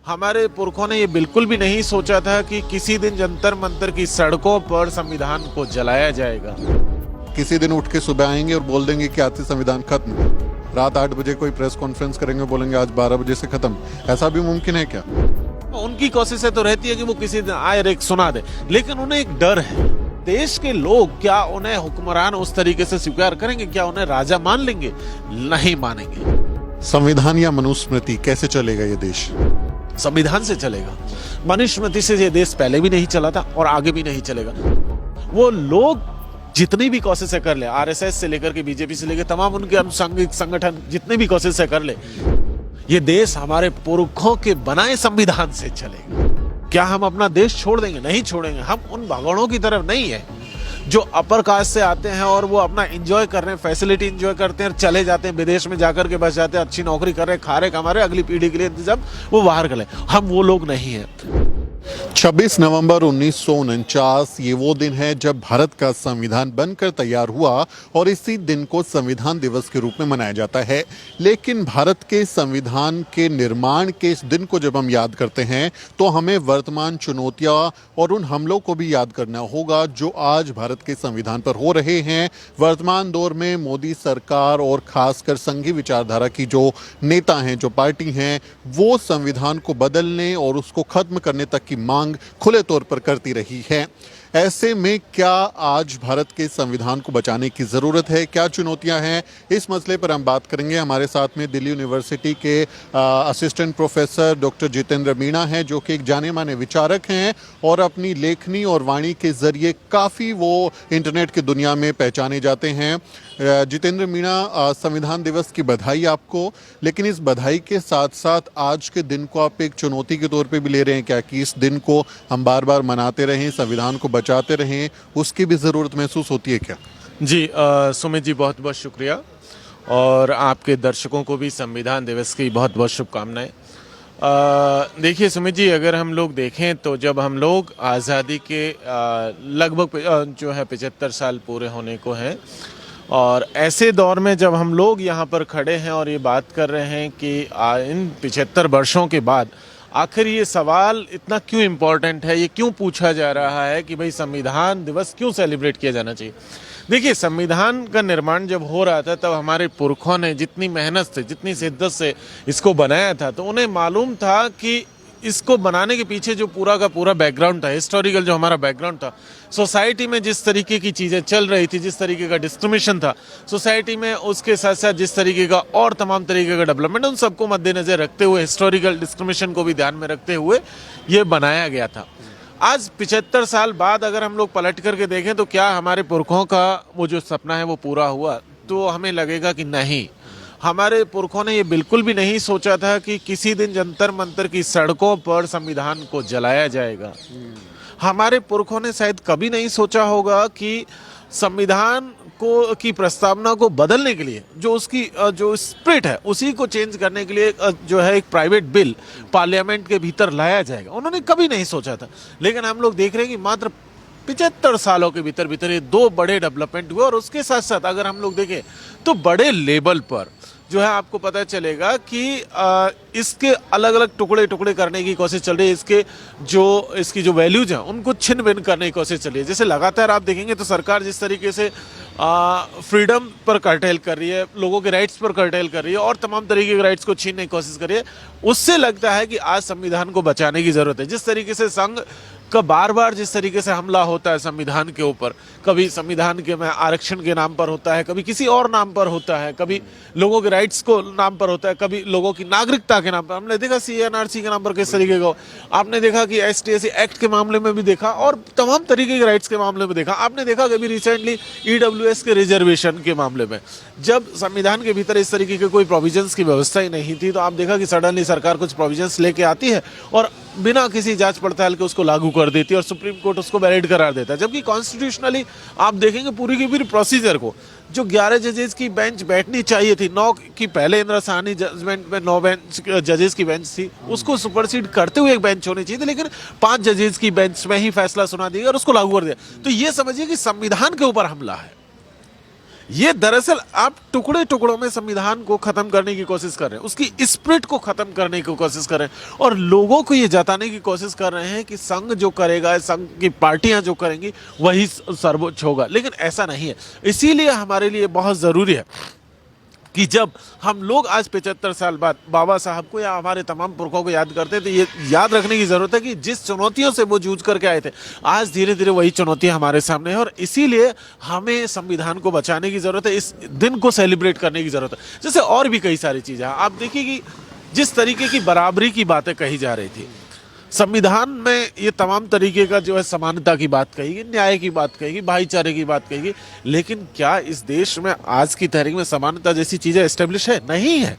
हमारे पुरखों ने ये बिल्कुल भी नहीं सोचा था कि किसी दिन जंतर मंतर की सड़कों पर संविधान को जलाया जाएगा। किसी दिन उठ के सुबह आएंगे और बोल देंगे कि आज से संविधान खत्म। रात 8 बजे कोई प्रेस कॉन्फ्रेंस करेंगे, बोलेंगे आज 12 बजे से खत्म। ऐसा भी मुमकिन है क्या? उनकी कोशिशें तो रहती है कि वो किसी दिन आए रेक सुना दे, लेकिन उन्हें एक डर है। देश के लोग क्या उन्हें हुक्मरान उस तरीके से स्वीकार करेंगे? क्या उन्हें राजा मान लेंगे? नहीं मानेंगे। संविधान या मनुस्मृति, कैसे चलेगा ये देश? संविधान से चलेगा। मनुस्मृति से ये देश पहले भी नहीं चला था और आगे भी नहीं चलेगा। वो लोग जितनी भी कोशिशें कर ले, आरएसएस से लेकर के बीजेपी से लेकर तमाम उनके अनुषंगिक संगठन जितने भी कोशिशें कर ले, ये देश हमारे पुरखों के बनाए संविधान से चलेगा। क्या हम अपना देश छोड़ देंगे? नहीं छोड़ेंगे। हम उन भगोड़ों की तरफ नहीं है जो अपर कास्ट से आते हैं और वो अपना एंजॉय कर रहे हैं, फैसिलिटी एंजॉय करते हैं और चले जाते हैं विदेश में जाकर के बस जाते हैं, अच्छी नौकरी कर रहे हैं, खा रहे कमा रहे, अगली पीढ़ी के लिए इंतजाम वो बाहर कर ले। हम वो लोग नहीं है। 26 नवंबर 1949 ये वो दिन है जब भारत का संविधान बनकर तैयार हुआ और इसी दिन को संविधान दिवस के रूप में मनाया जाता है। लेकिन भारत के संविधान के निर्माण के इस दिन को जब हम याद करते हैं तो हमें वर्तमान चुनौतियां और उन हमलों को भी याद करना होगा जो आज भारत के संविधान पर हो रहे हैं। वर्तमान दौर में मोदी सरकार और खासकर संघी विचारधारा की जो नेता हैं, जो पार्टी हैं, वो संविधान को बदलने और उसको खत्म करने तक की मांग खुले तौर पर करती रही है। ऐसे में क्या आज भारत के संविधान को बचाने की जरूरत है? क्या चुनौतियां हैं? इस मसले पर हम बात करेंगे। हमारे साथ में दिल्ली यूनिवर्सिटी के assistant professor doctor Jitendra Meena हैं, जो कि एक जाने माने विचारक हैं और अपनी लेखनी और वाणी के जरिए काफ़ी वो इंटरनेट की दुनिया में पहचाने जाते हैं। जितेंद्र मीणा, संविधान दिवस की बधाई आपको। लेकिन इस बधाई के साथ साथ आज के दिन को आप एक चुनौती के तौर पे भी ले रहे हैं क्या, कि इस दिन को हम बार बार मनाते रहें, संविधान को बचाते रहें, उसकी भी ज़रूरत महसूस होती है क्या? जी सुमित जी, बहुत बहुत शुक्रिया और आपके दर्शकों को भी संविधान दिवस की बहुत बहुत शुभकामनाएं। देखिए सुमित जी, अगर हम लोग देखें तो जब हम लोग आज़ादी के लगभग जो है 75 साल पूरे होने को हैं और ऐसे दौर में जब हम लोग यहाँ पर खड़े हैं और ये बात कर रहे हैं कि इन 75 वर्षों के बाद आखिर ये सवाल इतना क्यों इम्पोर्टेंट है, ये क्यों पूछा जा रहा है कि भाई संविधान दिवस क्यों सेलिब्रेट किया जाना चाहिए। देखिए, संविधान का निर्माण जब हो रहा था तब हमारे पुरखों ने जितनी मेहनत से, जितनी शिद्दत से इसको बनाया था, तो उन्हें मालूम था कि इसको बनाने के पीछे जो पूरा का पूरा बैकग्राउंड था, हिस्टोरिकल जो हमारा बैकग्राउंड था, सोसाइटी में जिस तरीके की चीज़ें चल रही थी, जिस तरीके का डिस्क्रिमिनेशन था सोसाइटी में, उसके साथ साथ जिस तरीके का और तमाम तरीके का डेवलपमेंट, उन सबको मद्देनजर रखते हुए, हिस्टोरिकल डिस्क्रिमिनेशन को भी ध्यान में रखते हुए ये बनाया गया था। आज 75 साल बाद अगर हम लोग पलट करके देखें तो क्या हमारे पुरखों का वो जो सपना है वो पूरा हुआ? तो हमें लगेगा कि नहीं। हमारे पुरखों ने ये बिल्कुल भी नहीं सोचा था कि किसी दिन जंतर मंतर की सड़कों पर संविधान को जलाया जाएगा। हमारे पुरखों ने शायद कभी नहीं सोचा होगा कि संविधान को की प्रस्तावना को बदलने के लिए जो उसकी जो स्पिरिट है उसी को चेंज करने के लिए जो है एक प्राइवेट बिल पार्लियामेंट के भीतर लाया जाएगा। उन्होंने कभी नहीं सोचा था। लेकिन हम लोग देख रहे हैं कि मात्र 75 सालों के भीतर भीतर ये दो बड़े डेवलपमेंट हुए और उसके साथ साथ अगर हम लोग देखें तो बड़े लेवल पर जो है आपको पता चलेगा कि इसके अलग अलग टुकड़े टुकड़े करने की कोशिश चल रही है। इसकी जो वैल्यूज हैं उनको छिन्न भिन्न करने की कोशिश चल रही है। जैसे लगातार आप देखेंगे तो सरकार जिस तरीके से फ्रीडम पर कर्टेल कर रही है, लोगों के राइट्स पर कर्टेल कर रही है और तमाम तरीके के राइट्स को छीनने की कोशिश कर रही है, उससे लगता है कि आज संविधान को बचाने की जरूरत है। जिस तरीके से संघ का बार बार जिस तरीके से हमला होता है संविधान के ऊपर, कभी संविधान के में आरक्षण के नाम पर होता है, कभी किसी और नाम पर होता है, कभी लोगों के राइट्स को नाम पर होता है, कभी लोगों की नागरिकता के नाम पर। हमने देखा CNRC के नाम पर किस तरीके का, आपने देखा कि ST/SC एक्ट के मामले में भी देखा और तमाम तरीके के राइट्स के मामले में देखा। आपने देखा कि अभी रिसेंटली EWS के रिजर्वेशन के मामले में जब संविधान के भीतर इस तरीके के कोई प्रोविजंस की व्यवस्था ही नहीं थी, तो आप देखा कि सडनली सरकार कुछ प्रोविजंस लेके आती है और बिना किसी जांच पड़ताल के उसको लागू कर देती है और सुप्रीम कोर्ट उसको वैलिड करार देता है। जबकि कॉन्स्टिट्यूशनली आप देखेंगे पूरी की पूरी प्रोसीजर को, जो 11 जजेस की बेंच बैठनी चाहिए थी, 9 की पहले इंदिरा साहनी जजमेंट में 9 जजेस की बेंच थी, उसको सुपरसीड करते हुए एक बेंच होनी चाहिए थी, लेकिन 5 जजेस की बेंच में ही फैसला सुना दिया और उसको लागू कर दिया। तो ये समझिए कि संविधान के ऊपर हमला है। ये दरअसल आप टुकड़े टुकड़ों में संविधान को खत्म करने की कोशिश कर रहे हैं, उसकी स्पिरिट को खत्म करने की कोशिश कर रहे हैं और लोगों को ये जताने की कोशिश कर रहे हैं कि संघ जो करेगा, संघ की पार्टियां जो करेंगी वही सर्वोच्च होगा, लेकिन ऐसा नहीं है। इसीलिए हमारे लिए बहुत जरूरी है कि जब हम लोग आज 75 साल बाद बाबा साहब को या हमारे तमाम पुरखों को याद करते हैं, तो ये याद रखने की जरूरत है कि जिस चुनौतियों से वो जूझ करके आए थे, आज धीरे धीरे वही चुनौतियां हमारे सामने हैं और इसीलिए हमें संविधान को बचाने की जरूरत है, इस दिन को सेलिब्रेट करने की जरूरत है। जैसे और भी कई सारी चीजें हैं, आप देखिए कि जिस तरीके की बराबरी की बातें कही जा रही थी संविधान में, ये तमाम तरीके का जो है समानता की बात कही, न्याय की बात कही, भाईचारे की बात कही, लेकिन क्या इस देश में आज की तारीख में समानता जैसी चीजें एस्टेब्लिश है? नहीं है।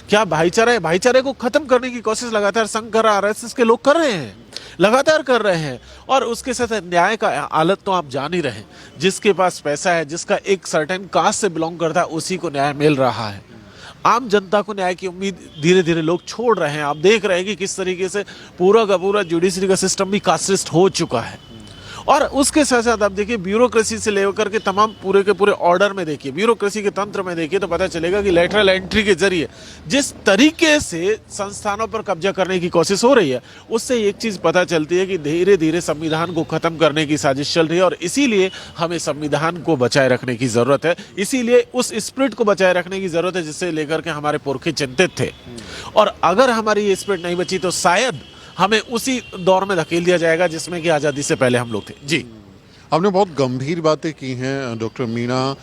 क्या भाईचारा है? भाईचारे को खत्म करने की कोशिश लगातार संघ कर, आरएसएस के लोग कर रहे हैं, लगातार कर रहे हैं। और उसके साथ न्याय का हालत तो आप जान ही रहे हैं, जिसके पास पैसा है, जिसका एक सर्टेन कास्ट से बिलोंग करता है, उसी को न्याय मिल रहा है। आम जनता को न्याय की उम्मीद धीरे धीरे लोग छोड़ रहे हैं। आप देख रहे हैं कि किस तरीके से पूरा का पूरा जुडिशरी का सिस्टम भी कास्टिस्ट हो चुका है। और उसके साथ साथ आप देखिए ब्यूरोक्रेसी से लेकर के तमाम पूरे के पूरे ऑर्डर में देखिए, ब्यूरोक्रेसी के तंत्र में देखिए, तो पता चलेगा कि लेटरल एंट्री के जरिए जिस तरीके से संस्थानों पर कब्जा करने की कोशिश हो रही है, उससे एक चीज पता चलती है कि धीरे धीरे संविधान को खत्म करने की साजिश चल रही है। और इसीलिए हमें संविधान को बचाए रखने की जरूरत है, इसीलिए उस स्पिरिट को बचाए रखने की जरूरत है जिससे लेकर के हमारे पुरखे चिंतित थे। और अगर हमारी ये स्पिरिट नहीं बची तो शायद हमें उसी दौर में धकेल दिया जाएगा जिसमें कि आज़ादी से पहले हम लोग थे। जी, आपने बहुत गंभीर बातें की हैं डॉक्टर मीणा।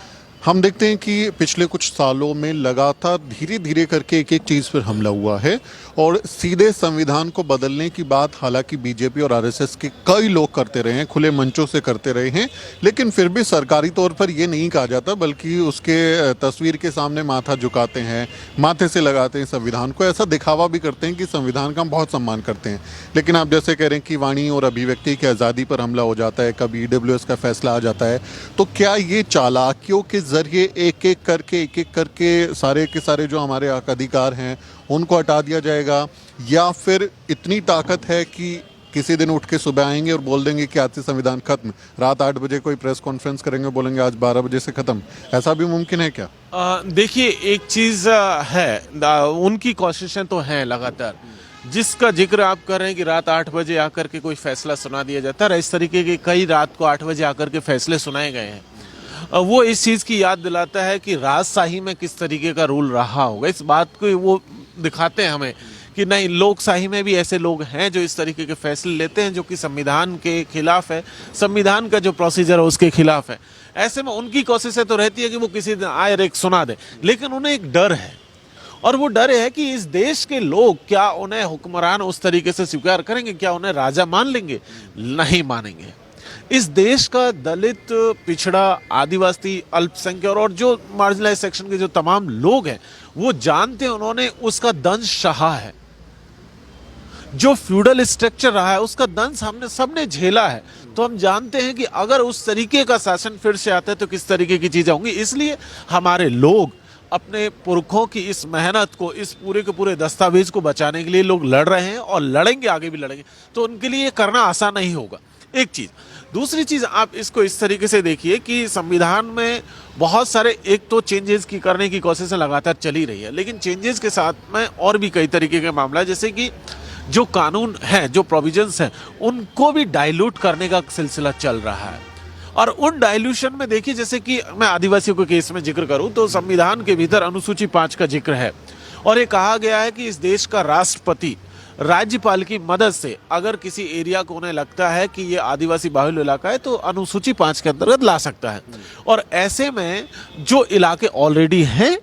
हम देखते हैं कि पिछले कुछ सालों में लगातार धीरे धीरे करके एक एक चीज़ पर हमला हुआ है और सीधे संविधान को बदलने की बात हालांकि बीजेपी और आरएसएस के कई लोग करते रहे हैं, खुले मंचों से करते रहे हैं, लेकिन फिर भी सरकारी तौर पर ये नहीं कहा जाता, बल्कि उसके तस्वीर के सामने माथा झुकाते हैं, माथे से लगाते हैं संविधान को, ऐसा दिखावा भी करते हैं कि संविधान का हम बहुत सम्मान करते हैं। लेकिन आप जैसे कह रहे हैं कि वाणी और अभिव्यक्ति की आज़ादी पर हमला हो जाता है, कभी ईडब्ल्यूएस का फैसला आ जाता है, तो क्या ये चालाकियों के जरिए एक एक करके सारे के सारे जो हमारे अधिकार हैं उनको हटा दिया जाएगा, या फिर इतनी ताकत है कि किसी दिन उठ के सुबह आएंगे और बोल देंगे कि आज से संविधान खत्म, रात 8 बजे कोई प्रेस कॉन्फ्रेंस करेंगे, बोलेंगे आज 12 बजे से खत्म, ऐसा भी मुमकिन है क्या? देखिए एक चीज है, उनकी कोशिशें तो हैं लगातार, जिसका जिक्र आप कर रहे हैं कि रात 8 बजे आकर के कोई फैसला सुना दिया जाता है, इस तरीके के कई रात को 8 बजे आकर के फैसले सुनाए गए हैं। वो इस चीज़ की याद दिलाता है कि राजशाही में किस तरीके का रूल रहा होगा। इस बात को वो दिखाते हैं हमें कि नहीं, लोकशाही में भी ऐसे लोग हैं जो इस तरीके के फैसले लेते हैं जो कि संविधान के खिलाफ है, संविधान का जो प्रोसीजर है उसके खिलाफ है। ऐसे में उनकी कोशिशें तो रहती है कि वो किसी दिन आए एक सुना दे, लेकिन उन्हें एक डर है, और वो डर है कि इस देश के लोग क्या उन्हें हुक्मरान उस तरीके से स्वीकार करेंगे, क्या उन्हें राजा मान लेंगे? नहीं मानेंगे। इस देश का दलित, पिछड़ा, आदिवासी, अल्पसंख्यक और जो मार्जिनलाइज सेक्शन के जो तमाम लोग हैं वो जानते हैं, उन्होंने उसका दंश सहा है, जो फ्यूडल स्ट्रक्चर रहा है उसका दंश हमने सबने झेला है। तो हम जानते हैं कि अगर उस तरीके का शासन फिर से आता है तो किस तरीके की चीजें होंगी। इसलिए हमारे लोग अपने पुरखों की इस मेहनत को, इस पूरे के पूरे दस्तावेज को बचाने के लिए लोग लड़ रहे हैं और लड़ेंगे, आगे भी लड़ेंगे। तो उनके लिए करना आसान नहीं होगा, एक चीज। दूसरी चीज, आप इसको इस तरीके से देखिए कि संविधान में बहुत सारे, एक तो चेंजेस की करने की कोशिशें लगातार चली रही है, लेकिन चेंजेस के साथ में और भी कई तरीके के मामला है, जैसे कि जो कानून है, जो प्रोविजंस हैं, उनको भी डाइल्यूट करने का सिलसिला चल रहा है। और उन डाइल्यूशन में देखिए, जैसे कि मैं आदिवासियों के केस में जिक्र करूं तो संविधान के भीतर अनुसूची 5 का जिक्र है और ये कहा गया है कि इस देश का राष्ट्रपति राज्यपाल की मदद से अगर किसी एरिया को उन्हें लगता है कि ये आदिवासी बाहुल्य इलाका है तो अनुसूची 5 के अंतर्गत ला सकता है। और ऐसे में जो इलाके ऑलरेडी हैं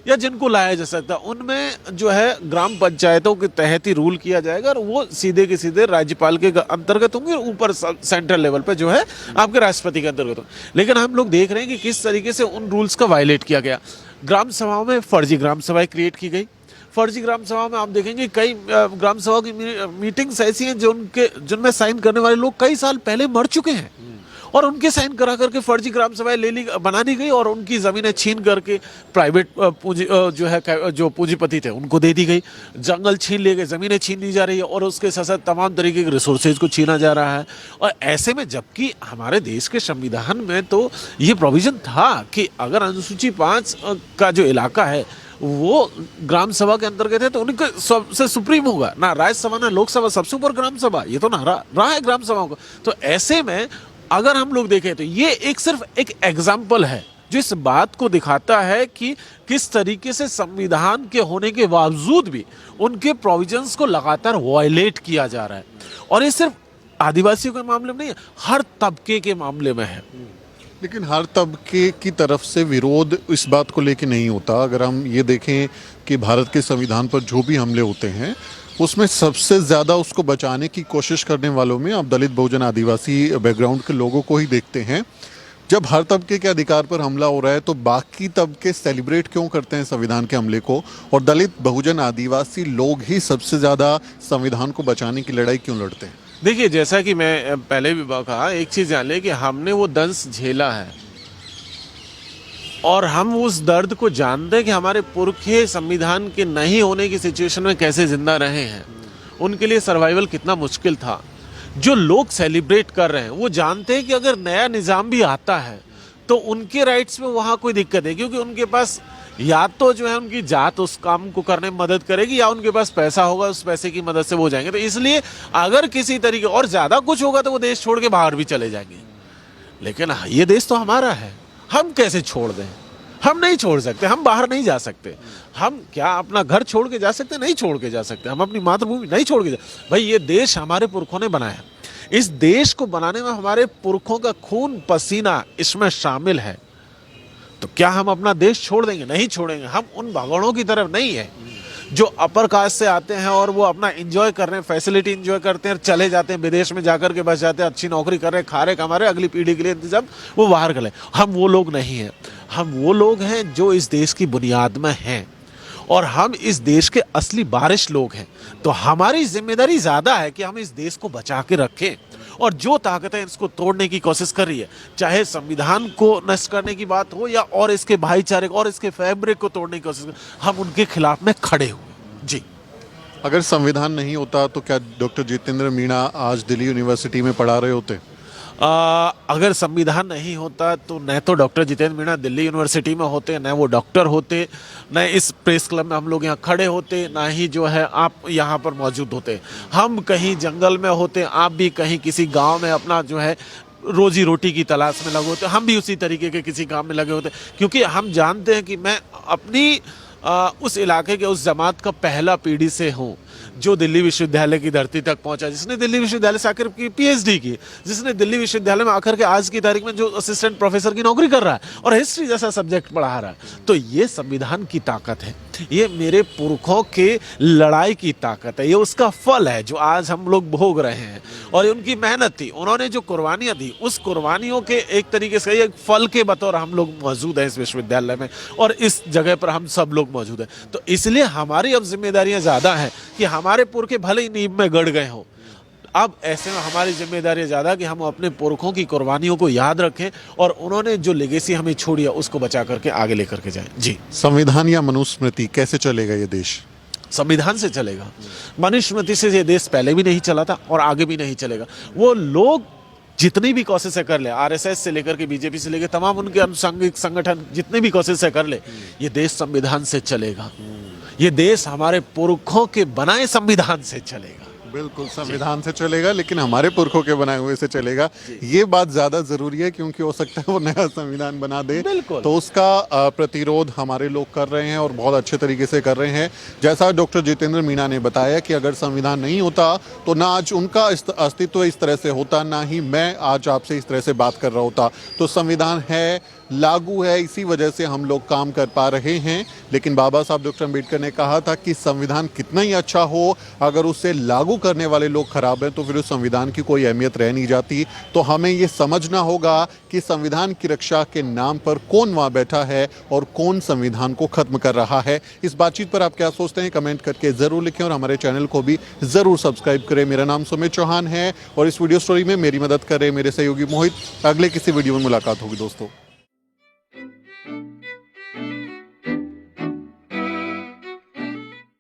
या जिनको लाया जा सकता है, उनमें जो है ग्राम पंचायतों के तहत ही रूल किया जाएगा और वो सीधे के सीधे राज्यपाल के अंतर्गत होंगे, ऊपर सेंट्रल लेवल पे जो है आपके राष्ट्रपति के अंतर्गत होंगे। लेकिन हम लोग देख रहे हैं कि किस तरीके से उन रूल्स का वायलेट किया गया। ग्राम सभाओं में फर्जी ग्राम सभाएं क्रिएट की गई। फर्जी ग्राम सभा में आप देखेंगे कई ग्राम सभा की मीटिंग्स ऐसी हैं जिनमें साइन करने वाले लोग कई साल पहले मर चुके हैं और उनके साइन करा करके फर्जी ग्राम सभाएं बना दी गई और उनकी जमीनें छीन करके प्राइवेट जो पूंजीपति थे उनको दे दी गई। जंगल छीन लिए गए, जमीनें छीन ली जा रही है और उसके साथ साथ तमाम तरीके के रिसोर्सेज को छीना जा रहा है। और ऐसे में जबकि हमारे देश के संविधान में तो ये प्रोविजन था कि अगर अनुसूची 5 का जो इलाका है वो ग्राम सभा के अंतर्गत है तो उनका सबसे सुप्रीम होगा ना राज्यसभा ना लोकसभा, सबसे ऊपर ग्राम सभा। ये तो ना रहा है ग्राम सभाओं को। तो ऐसे में अगर हम लोग देखें तो ये सिर्फ एक एग्जाम्पल है जो इस बात को दिखाता है कि किस तरीके से संविधान के होने के बावजूद भी उनके प्रोविजंस को लगातार वायलेट किया जा रहा है। और ये सिर्फ आदिवासियों के मामले में नहीं है, हर तबके के मामले में है। लेकिन हर तबके की तरफ से विरोध इस बात को लेके नहीं होता। अगर हम ये देखें कि भारत के संविधान पर जो भी हमले होते हैं उसमें सबसे ज़्यादा उसको बचाने की कोशिश करने वालों में आप दलित बहुजन आदिवासी बैकग्राउंड के लोगों को ही देखते हैं। जब हर तबके के अधिकार पर हमला हो रहा है तो बाकी तबके सेलिब्रेट क्यों करते हैं संविधान के हमले को, और दलित बहुजन आदिवासी लोग ही सबसे ज़्यादा संविधान को बचाने की लड़ाई क्यों लड़ते हैं? देखिए, जैसा कि मैं पहले भी कहा, एक चीज़ जान ले कि हमने वो दंश झेला है और हम उस दर्द को जानते हैं कि हमारे पुरखे संविधान के नहीं होने की सिचुएशन में कैसे जिंदा रहे हैं, उनके लिए सर्वाइवल कितना मुश्किल था। जो लोग सेलिब्रेट कर रहे हैं वो जानते हैं कि अगर नया निज़ाम भी आता है तो उनके राइट्स में वहाँ कोई दिक्कत है, क्योंकि उनके पास या तो जो है उनकी जात उस काम को करने में मदद करेगी या उनके पास पैसा होगा, उस पैसे की मदद से वो जाएंगे। तो इसलिए अगर किसी तरीके और ज़्यादा कुछ होगा तो वो देश छोड़ के बाहर भी चले जाएंगे। लेकिन ये देश तो हमारा है, हम कैसे छोड़ दें? हम नहीं छोड़ सकते, हम बाहर नहीं जा सकते। हम क्या अपना घर छोड़ के जा सकते? नहीं छोड़ के जा सकते। हम अपनी मातृभूमि नहीं छोड़ के जा। भाई, ये देश हमारे पुरखों ने बनाया। इस देश को बनाने में हमारे पुरखों का खून पसीना इसमें शामिल है। तो क्या हम अपना देश छोड़ देंगे? नहीं छोड़ेंगे। हम उन भगोड़ों की तरफ नहीं है जो अपर कास्ट से आते हैं और वो अपना एंजॉय कर रहे हैं, फैसिलिटी एंजॉय करते हैं, चले जाते हैं विदेश में जाकर के बस जाते हैं, अच्छी नौकरी कर रहे हैं, खा रहे कमा रहे, अगली पीढ़ी के लिए इंतजाम वो बाहर कर ले। हम वो लोग नहीं हैं। हम वो लोग हैं जो इस देश की बुनियाद में हैं और हम इस देश के असली वारिस लोग हैं। तो हमारी जिम्मेदारी ज़्यादा है कि हम इस देश को बचा के रखें। और जो ताकतें इसको तोड़ने की कोशिश कर रही है, चाहे संविधान को नष्ट करने की बात हो या और इसके भाईचारे और इसके फैब्रिक को तोड़ने की कोशिश, हम उनके खिलाफ में खड़े हुए। जी, अगर संविधान नहीं होता तो क्या डॉक्टर जितेंद्र मीणा आज दिल्ली यूनिवर्सिटी में पढ़ा रहे होते? अगर संविधान नहीं होता तो न तो डॉक्टर जितेंद्र मीणा दिल्ली यूनिवर्सिटी में होते, न वो डॉक्टर होते, न इस प्रेस क्लब में हम लोग यहाँ खड़े होते, ना ही जो है आप यहाँ पर मौजूद होते। हम कहीं जंगल में होते, आप भी कहीं किसी गांव में अपना जो है रोजी रोटी की तलाश में लगे होते, हम भी उसी तरीके के किसी काम में लगे होते। क्योंकि हम जानते हैं कि मैं अपनी उस इलाके के उस जमात का पहला पीढ़ी से हूँ जो दिल्ली विश्वविद्यालय की धरती तक पहुंचा, जिसने दिल्ली विश्वविद्यालय से आकर की पीएचडी की, जिसने दिल्ली विश्वविद्यालय में आकर के आज की तारीख में जो असिस्टेंट प्रोफेसर की नौकरी कर रहा है और हिस्ट्री जैसा सब्जेक्ट पढ़ा रहा है। तो ये संविधान की ताकत है, ये मेरे पुरखों के लड़ाई की ताकत है, ये उसका फल है जो आज हम लोग भोग रहे हैं। और उनकी मेहनत थी, उन्होंने जो कुर्बानियाँ दी, उस कुर्बानियों के एक तरीके से एक फल के बतौर हम लोग मौजूद हैं इस विश्वविद्यालय में और इस जगह पर हम सब लोग मौजूद हैं। तो इसलिए हमारी अब जिम्मेदारियां ज़्यादा हैं कि हमारे पुरखे भले ही नींव में गड़ गए हों, अब ऐसे में हमारी जिम्मेदारी ज़्यादा कि हम अपने पुरखों की कुर्बानियों को याद रखें और उन्होंने जो लेगेसी हमें छोड़ी है उसको बचा करके आगे लेकर के जाएं। जी, संविधान या मनुस्मृति, कैसे चलेगा ये देश? संविधान से चलेगा। मनुस्मृति से ये देश पहले भी नहीं चला था और आगे भी नहीं चलेगा। वो लोग जितनी भी कोशिशें कर ले, आरएसएस से लेकर के बीजेपी से लेकर तमाम उनके अनुषंगिक संगठन जितनी भी कोशिशें कर ले, ये देश संविधान से चलेगा। ये देश हमारे पुरखों के बनाए संविधान से चलेगा। बिल्कुल संविधान से चलेगा, लेकिन हमारे पुरखों के बनाए हुए से चलेगा। ये बात ज़्यादा ज़रूरी है क्योंकि हो सकता है वो नया संविधान बना दे, तो उसका प्रतिरोध हमारे लोग कर रहे हैं और बहुत अच्छे तरीके से कर रहे हैं। जैसा डॉक्टर जितेंद्र मीणा ने बताया कि अगर संविधान नहीं होता तो ना आज उनका अस्तित्व इस तरह से होता, ना ही मैं आज आपसे इस तरह से बात कर रहा होता। तो संविधान है, लागू है, इसी वजह से हम लोग काम कर पा रहे हैं। लेकिन बाबा साहब डॉक्टर अम्बेडकर ने कहा था कि संविधान कितना ही अच्छा हो, अगर उसे लागू करने वाले लोग खराब हैं तो फिर उस संविधान की कोई अहमियत रह नहीं जाती। तो हमें ये समझना होगा कि संविधान की रक्षा के नाम पर कौन वहाँ बैठा है और कौन संविधान को खत्म कर रहा है। इस बातचीत पर आप क्या सोचते हैं, कमेंट करके ज़रूर लिखें और हमारे चैनल को भी ज़रूर सब्सक्राइब करें। मेरा नाम सुमित चौहान है और इस वीडियो स्टोरी में मेरी मदद कर रहे मेरे सहयोगी मोहित। अगले किसी वीडियो में मुलाकात होगी दोस्तों।